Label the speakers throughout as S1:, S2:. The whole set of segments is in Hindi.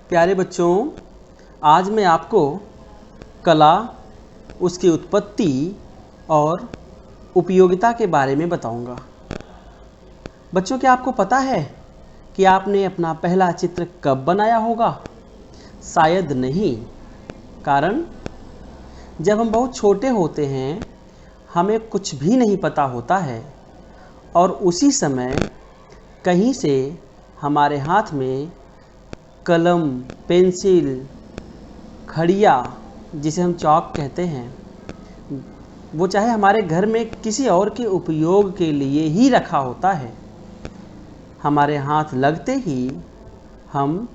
S1: प्यारे बच्चों, आज मैं आपको कला, उसकी उत्पत्ति और उपयोगिता के बारे में बताऊंगा। बच्चों, क्या आपको पता है कि आपने अपना पहला चित्र कब बनाया होगा? शायद नहीं। कारण जब हम बहुत छोटे होते हैं, हमें कुछ भी नहीं पता होता है और उसी समय कहीं से हमारे हाथ में कलम, पेंसिल, खड़िया, जिसे हम चॉक कहते हैं, वो चाहे हमारे घर में किसी और के उपयोग के लिए ही रखा होता है। हमारे हाथ लगते ही हम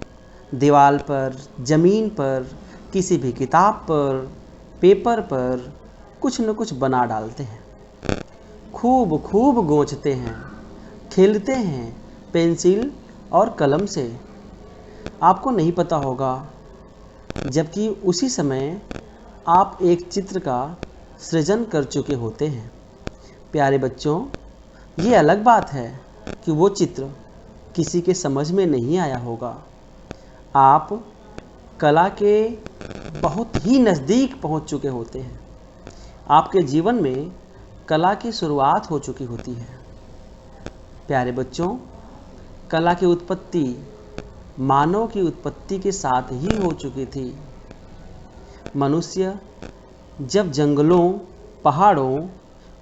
S1: दीवार पर, ज़मीन पर, किसी भी किताब पर, पेपर पर कुछ न कुछ बना डालते हैं। खूब खूब गोंचते हैं, खेलते हैं पेंसिल और कलम से। आपको नहीं पता होगा, जबकि उसी समय आप एक चित्र का सृजन कर चुके होते हैं। प्यारे बच्चों, ये अलग बात है कि वो चित्र किसी के समझ में नहीं आया होगा। आप कला के बहुत ही नज़दीक पहुंच चुके होते हैं। आपके जीवन में कला की शुरुआत हो चुकी होती है। प्यारे बच्चों, कला की उत्पत्ति मानव की उत्पत्ति के साथ ही हो चुकी थी। मनुष्य जब जंगलों, पहाड़ों,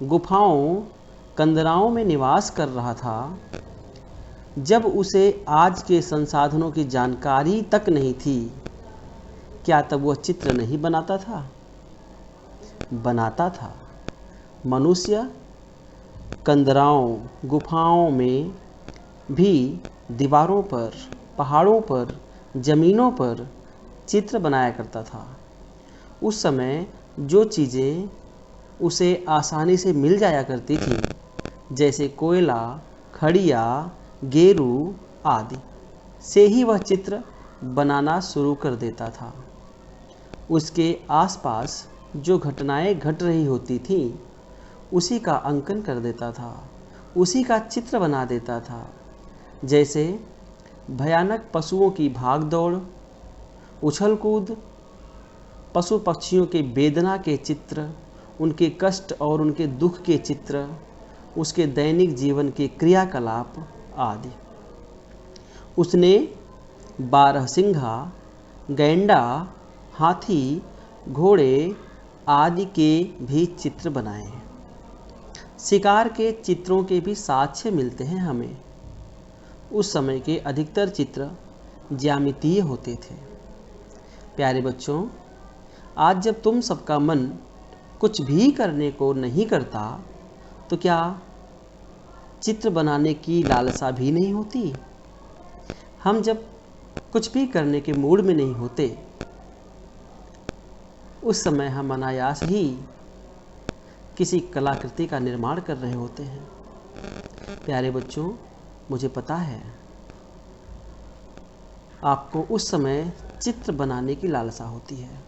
S1: गुफाओं, कंदराओं में निवास कर रहा था, जब उसे आज के संसाधनों की जानकारी तक नहीं थी, क्या तब वह चित्र नहीं बनाता था? बनाता था। मनुष्य कंदराओं, गुफाओं में भी दीवारों पर, पहाड़ों पर, ज़मीनों पर चित्र बनाया करता था। उस समय जो चीज़ें उसे आसानी से मिल जाया करती थी, जैसे कोयला, खड़िया, गेरू आदि, से ही वह चित्र बनाना शुरू कर देता था। उसके आसपास जो घटनाएं घट रही होती थीं, उसी का अंकन कर देता था, उसी का चित्र बना देता था। जैसे भयानक पशुओं की भागदौड़, उछल कूद, पशु पक्षियों के वेदना के चित्र, उनके कष्ट और उनके दुख के चित्र, उसके दैनिक जीवन के क्रियाकलाप आदि। उसने बारहसिंघा, गैंडा, हाथी, घोड़े आदि के भी चित्र बनाए हैं। शिकार के चित्रों के भी साक्ष्य मिलते हैं हमें। उस समय के अधिकतर चित्र ज्यामितीय होते थे। प्यारे बच्चों, आज जब तुम सबका मन कुछ भी करने को नहीं करता, तो क्या चित्र बनाने की लालसा भी नहीं होती? हम जब कुछ भी करने के मूड में नहीं होते, उस समय हम अनायास ही किसी कलाकृति का निर्माण कर रहे होते हैं। प्यारे बच्चों, मुझे पता है आपको उस समय चित्र बनाने की लालसा होती है।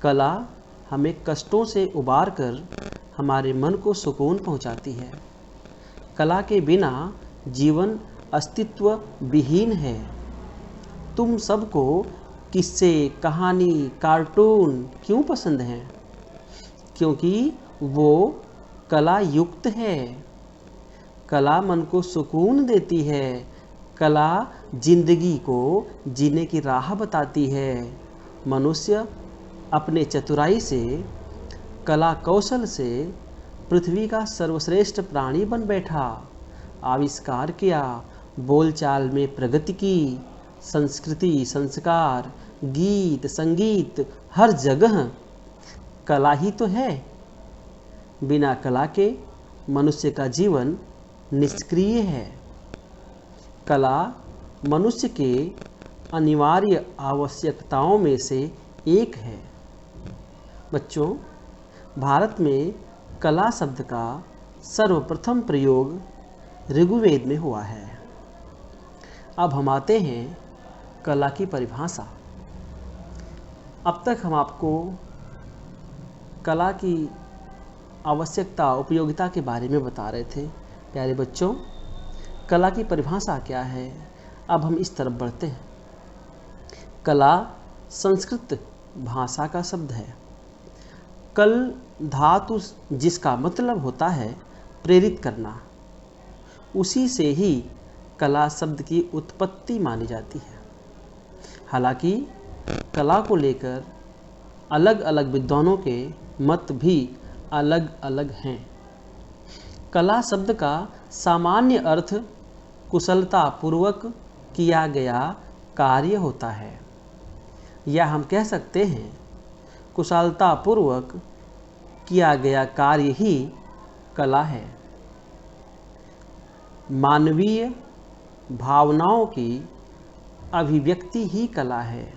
S1: कला हमें कष्टों से उबार कर हमारे मन को सुकून पहुंचाती है। कला के बिना जीवन अस्तित्व विहीन है। तुम सबको किस्से, कहानी, कार्टून क्यों पसंद हैं? क्योंकि वो कला युक्त है। कला मन को सुकून देती है। कला जिंदगी को जीने की राह बताती है। मनुष्य अपने चतुराई से, कला कौशल से पृथ्वी का सर्वश्रेष्ठ प्राणी बन बैठा, आविष्कार किया, बोलचाल में प्रगति की, संस्कृति, संस्कार, गीत, संगीत, हर जगह कला ही तो है। बिना कला के मनुष्य का जीवन निष्क्रिय है। कला मनुष्य के अनिवार्य आवश्यकताओं में से एक है। बच्चों, भारत में कला शब्द का सर्वप्रथम प्रयोग ऋग्वेद में हुआ है। अब हम आते हैं कला की परिभाषा। अब तक हम आपको कला की आवश्यकता, उपयोगिता के बारे में बता रहे थे। प्यारे बच्चों, कला की परिभाषा क्या है? अब हम इस तरफ बढ़ते हैं। कला संस्कृत भाषा का शब्द है। कल धातु जिसका मतलब होता है प्रेरित करना, उसी से ही कला शब्द की उत्पत्ति मानी जाती है। हालांकि कला को लेकर अलग अलग विद्वानों के मत भी अलग अलग हैं। कला शब्द का सामान्य अर्थ कुशलतापूर्वक किया गया कार्य होता है, या हम कह सकते हैं कुशलतापूर्वक किया गया कार्य ही कला है। मानवीय भावनाओं की अभिव्यक्ति ही कला है।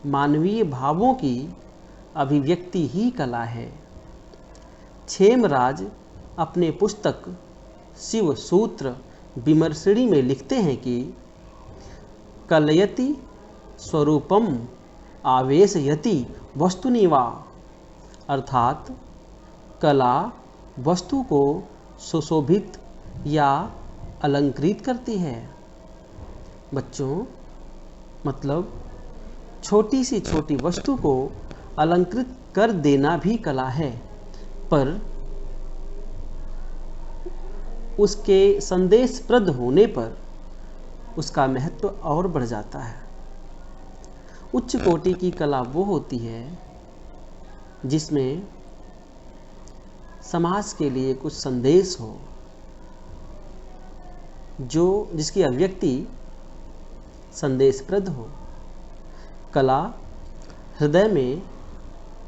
S1: मानवीय भावों की अभिव्यक्ति ही कला है। क्षेमराज अपने पुस्तक शिव सूत्र विमर्शिणी में लिखते हैं कि कलयति स्वरूपम आवेशयति वस्तुनिवा, अर्थात कला वस्तु को सुशोभित या अलंकृत करती है। बच्चों, मतलब छोटी से छोटी वस्तु को अलंकृत कर देना भी कला है, पर उसके संदेशप्रद होने पर उसका महत्व और बढ़ जाता है। उच्च कोटि की कला वो होती है जिसमें समाज के लिए कुछ संदेश हो, जिसकी अभिव्यक्ति संदेशप्रद हो। कला हृदय में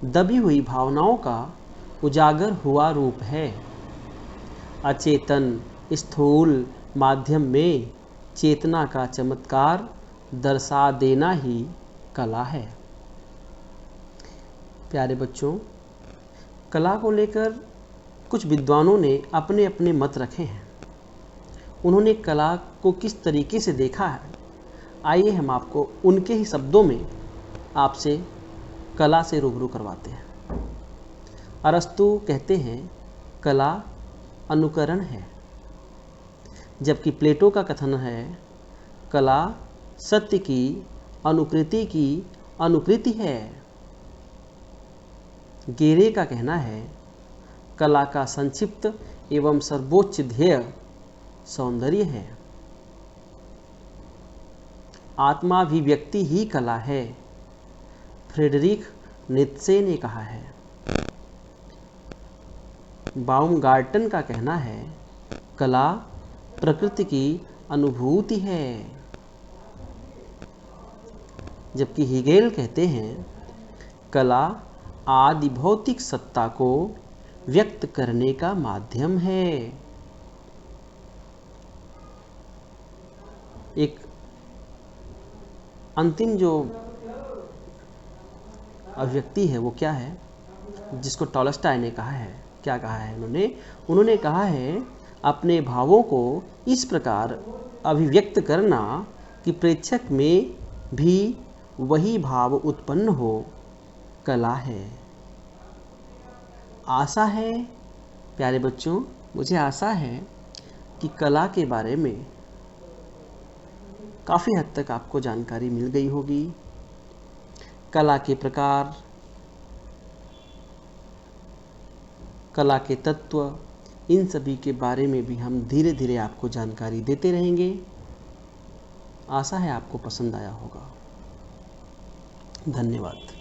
S1: दबी हुई भावनाओं का उजागर हुआ रूप है। अचेतन स्थूल माध्यम में चेतना का चमत्कार दर्शा देना ही कला है। प्यारे बच्चों, कला को लेकर कुछ विद्वानों ने अपने अपने मत रखे हैं। उन्होंने कला को किस तरीके से देखा है, आइए हम आपको उनके ही शब्दों में आपसे कला से रूबरू करवाते हैं। अरस्तु कहते हैं कला अनुकरण है, जबकि प्लेटो का कथन है कला सत्य की अनुकृति है। गेरे का कहना है कला का संक्षिप्त एवं सर्वोच्च ध्येय सौंदर्य है। आत्माभिव्यक्ति ही कला है, फ्रेडरिक नीत्शे ने कहा है। बाउमगार्टन का कहना है कला प्रकृति की अनुभूति है, जबकि हीगेल कहते हैं कला आदि भौतिक सत्ता को व्यक्त करने का माध्यम है। एक अंतिम जो अभिव्यक्ति है वो क्या है, जिसको टॉलस्टॉय ने कहा है, क्या कहा है उन्होंने कहा है अपने भावों को इस प्रकार अभिव्यक्त करना कि प्रेक्षक में भी वही भाव उत्पन्न हो, कला है। आशा है प्यारे बच्चों, मुझे आशा है कि कला के बारे में काफ़ी हद तक आपको जानकारी मिल गई होगी। कला के प्रकार, कला के तत्व, इन सभी के बारे में भी हम धीरे धीरे आपको जानकारी देते रहेंगे। आशा है आपको पसंद आया होगा। धन्यवाद।